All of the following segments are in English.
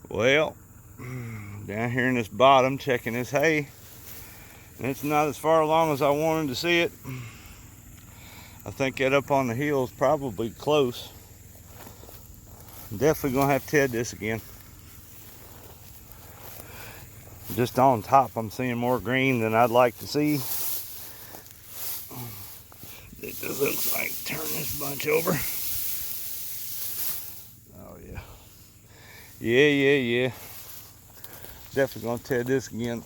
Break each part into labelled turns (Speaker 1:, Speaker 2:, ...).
Speaker 1: Well, down here in this bottom, checking this hay, and it's not as far along as I wanted to see it. I think that up on the hill is probably close. I'm definitely gonna have to TED this again. Just on top, I'm seeing more green than I'd like to see. It just looks like turn this bunch over. Oh yeah. Yeah. Definitely gonna TED this again.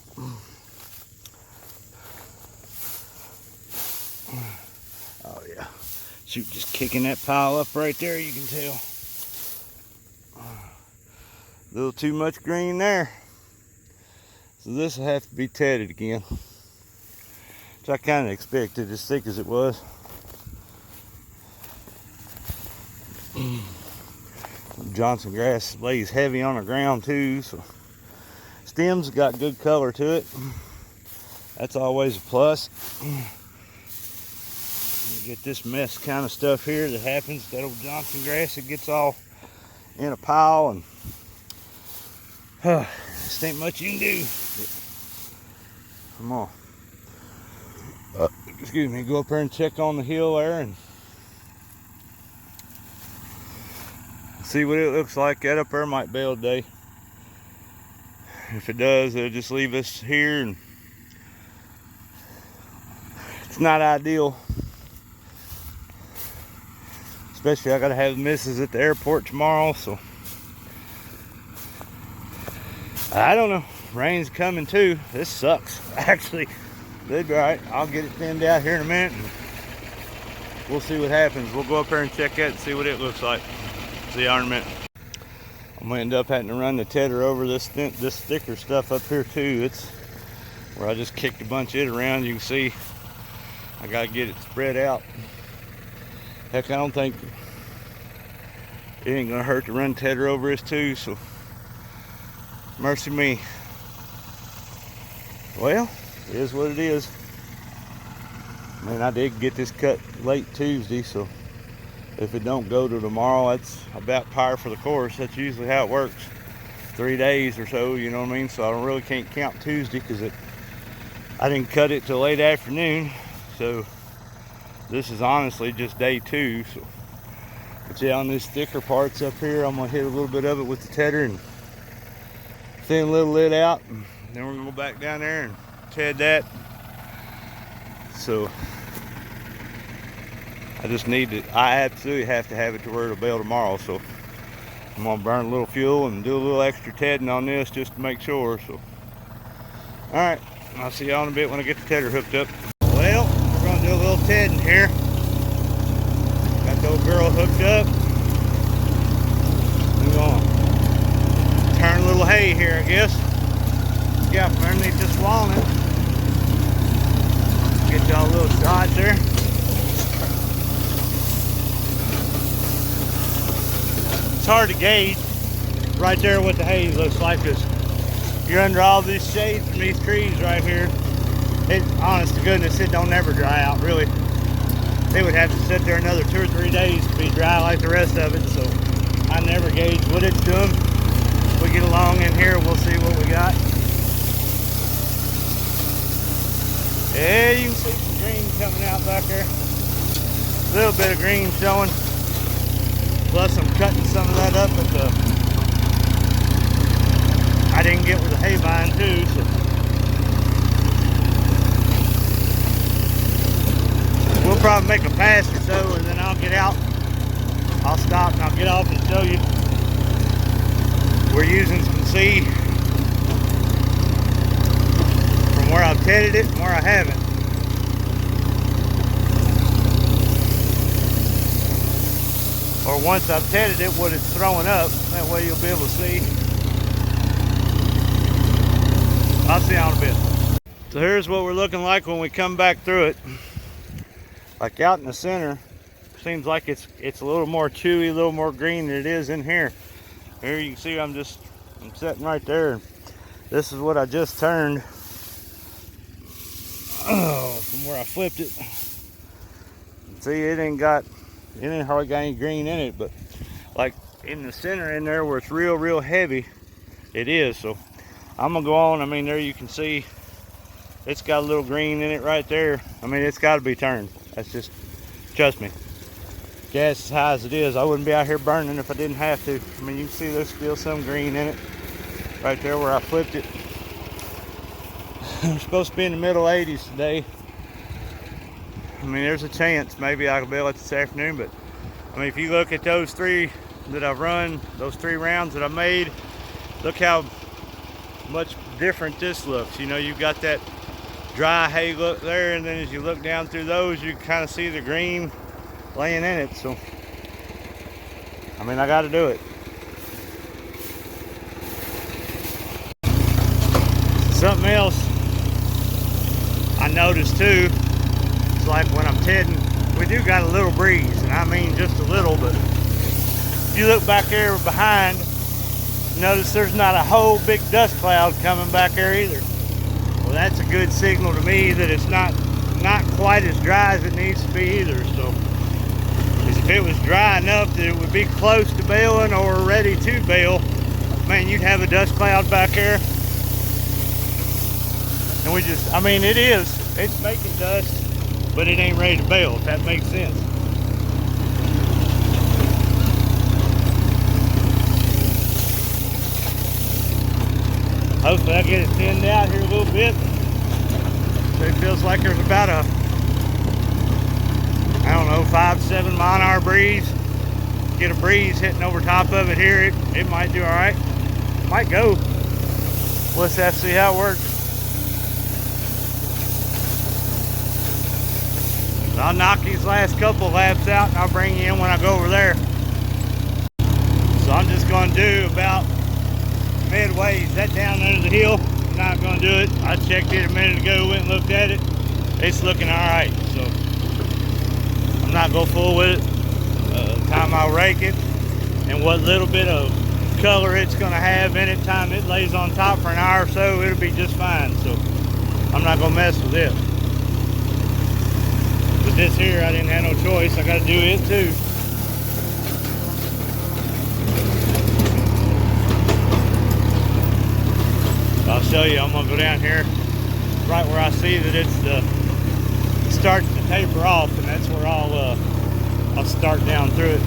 Speaker 1: Oh yeah. Shoot, just kicking that pile up right there, you can tell. A little too much green there. So this will have to be TEDed again. Which I kind of expected, as thick as it was. Johnson grass lays heavy on the ground too, so stems got good color to it. That's always a plus. You get this mess kind of stuff here that happens, that old Johnson grass, it gets all in a pile, and this ain't much you can do. Come on. Excuse me, go up there and check on the hill there and see what it looks like. That up there might bail today. If it does, it'll just leave us here, and it's not ideal. Especially I gotta have the missus at the airport tomorrow, so I don't know. Rain's coming too. This sucks. Actually, they'd be alright. I'll get it thinned out here in a minute, and we'll see what happens. We'll go up there and check that and see what it looks like. See y'all in a minute. I'm gonna end up having to run the tedder over this thicker stuff up here too. It's where I just kicked a bunch of it around. You can see I gotta get it spread out. Heck, I don't think it ain't gonna hurt to run tedder over this too, so mercy me. Well, it is what it is. Man, I did get this cut late Tuesday, so if it don't go to tomorrow, that's about par for the course. That's usually how it works. 3 days or so, you know what I mean? So I really can't count Tuesday because I didn't cut it till late afternoon. So this is honestly just day 2. So, but yeah, on these thicker parts up here, I'm gonna hit a little bit of it with the tedder and thin a little lid out, and then we're gonna go back down there and TED that. So I absolutely have to have it to where it'll bail tomorrow. So I'm gonna burn a little fuel and do a little extra tedding on this just to make sure. So, all right, I'll see y'all in a bit when I get the tedder hooked up. Well, we're gonna do a little tedding here. Got the old girl hooked up. We're gonna turn a little hay here, I guess. Yeah, from underneath this walnut. Get y'all a little shot there. It's hard to gauge right there what the haze looks like, because you're under all this shade from these trees right here. It, honest to goodness, it don't never dry out, really. They would have to sit there another 2 or 3 days to be dry like the rest of it, so I never gauge what it's doing. If we get along in here, we'll see what we got. Yeah, you can see some green coming out back there. A little bit of green showing. Plus I'm cutting some of that up at I didn't get with the hay vine too, so we'll probably make a pass or so, and then I'll get out. I'll stop and I'll get off and show you. We're using some seed from where I've tedded it and where I haven't. Or once I've tedded it, what it's throwing up. That way you'll be able to see. I'll see you in a bit. So here's what we're looking like when we come back through it. Like out in the center, seems like it's a little more chewy, a little more green than it is in here. Here you can see I'm sitting right there. This is what I just turned from where I flipped it. See, it ain't hardly got any green in it, but like in the center in there where it's real heavy, it is. So I'm gonna go on. I mean, there you can see it's got a little green in it right there. I mean, it's got to be turned. That's just, trust me. Gas as high as it is, I wouldn't be out here burning if I didn't have to. I mean, you can see there's still some green in it right there where I flipped it. We're supposed to be in the middle 80s today. I mean, there's a chance maybe I could bail it this afternoon, but I mean, if you look at those three that I've run, those 3 rounds that I made, look how much different this looks. You know, you've got that dry hay look there, and then as you look down through those, you can kind of see the green laying in it. So I mean, I got to do it. Something else I noticed too, it's like when I'm tedding, we do got a little breeze, and I mean just a little, but if you look back there behind, notice there's not a whole big dust cloud coming back there either. Well, that's a good signal to me that it's not quite as dry as it needs to be either. So if it was dry enough that it would be close to baling or ready to bale, man, you'd have a dust cloud back there. And we just, I mean, it's making dust, but it ain't ready to bale, if that makes sense. Hopefully I get it thinned out here a little bit. So it feels like there's about a, I don't know, 5-7 mile-an-hour breeze. Get a breeze hitting over top of it here, it might do all right. Might go. Let's have to see how it works. I'll knock these last couple laps out and I'll bring you in when I go over there. So I'm just going to do about midway. Is that down under the hill? I'm not going to do it. I checked it a minute ago, went and looked at it. It's looking all right. So I'm not going to fool with it. Time I'll rake it and what little bit of color it's going to have in it, time it lays on top for an hour or so, it'll be just fine. So I'm not going to mess with it. But this here, I didn't have no choice. I got to do it too. I'll show you. I'm going to go down here right where I see that it's starting to taper off, and that's where I'll start down through it.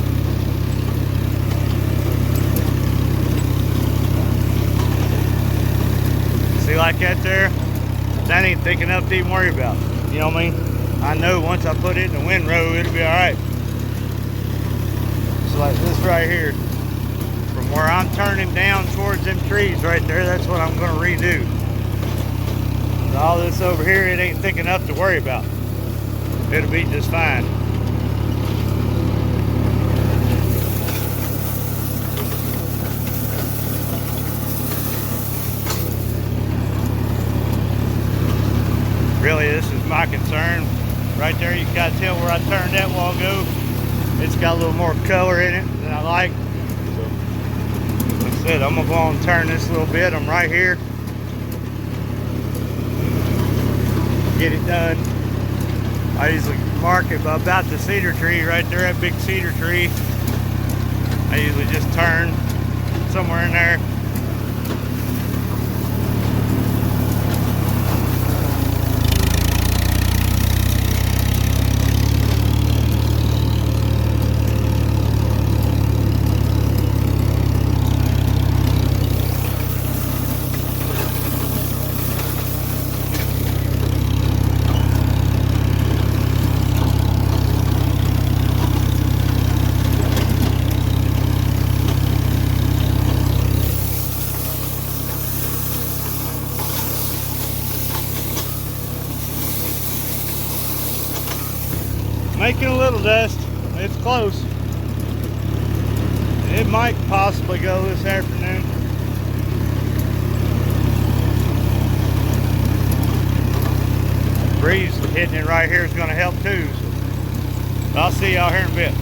Speaker 1: See, like that there? That ain't thick enough to even worry about. You know what I mean? I know once I put it in the windrow, it'll be all right. So like this right here, from where I'm turning down towards them trees right there, that's what I'm going to redo. All this over here, it ain't thick enough to worry about. It'll be just fine. Really, this is my concern. Right there, you can kind of tell where I turned that while ago. It's got a little more color in it than I like. So, like I said, I'm gonna go on and turn this a little bit. I'm right here. Get it done. I usually mark it about the cedar tree right there, that big cedar tree. I usually just turn somewhere in there. Making a little dust. It's close. It might possibly go this afternoon. The breeze hitting it right here is going to help too. So I'll see y'all here in a bit.